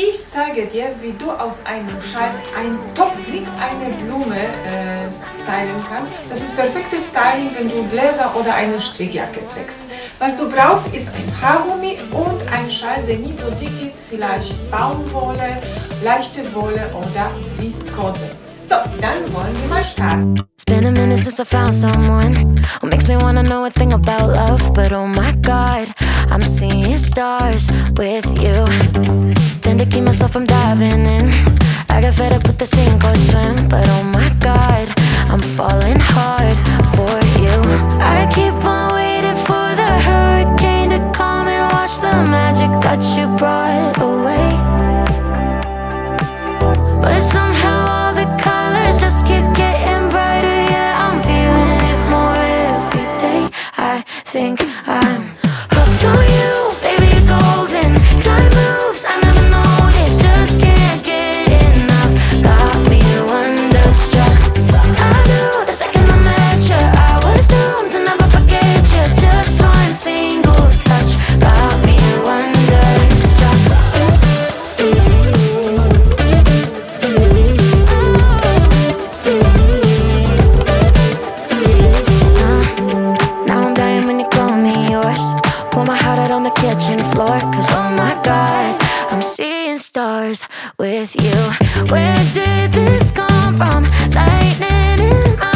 Ich zeige dir, wie du aus einem Schal ein Top mit einer Blume stylen kannst. Das ist perfektes Styling, wenn du Bläser oder eine Strickjacke trägst. Was du brauchst, ist ein Haargummi und ein Schal, der nicht so dick ist, vielleicht Baumwolle, leichte Wolle oder Viskose. So, dann wollen wir mal starten. It's been a minute since I found someone who makes me wanna know a thing about love. But oh my God, I'm seeing stars with you. Tend to keep myself from diving in. I got fed up with the sink or swim. But oh my God, I'm falling hard for you. I keep on waiting for the hurricane to come and wash the magic that you brought away. But somehow all the colors just keep getting brighter. Yeah, I'm feeling it more every day. I think I'm hooked on you, baby, you're golden. Time moves, I never noticed, just can't get enough. Got me wonderstruck. I knew the second I met you, I was doomed to never forget you. Just one single touch got me wonderstruck. Now I'm dying when you call me yours. Pour my heart out on the kitchen floor. Cause oh my God, I'm seeing stars with you. Where did this come from? Lightning in my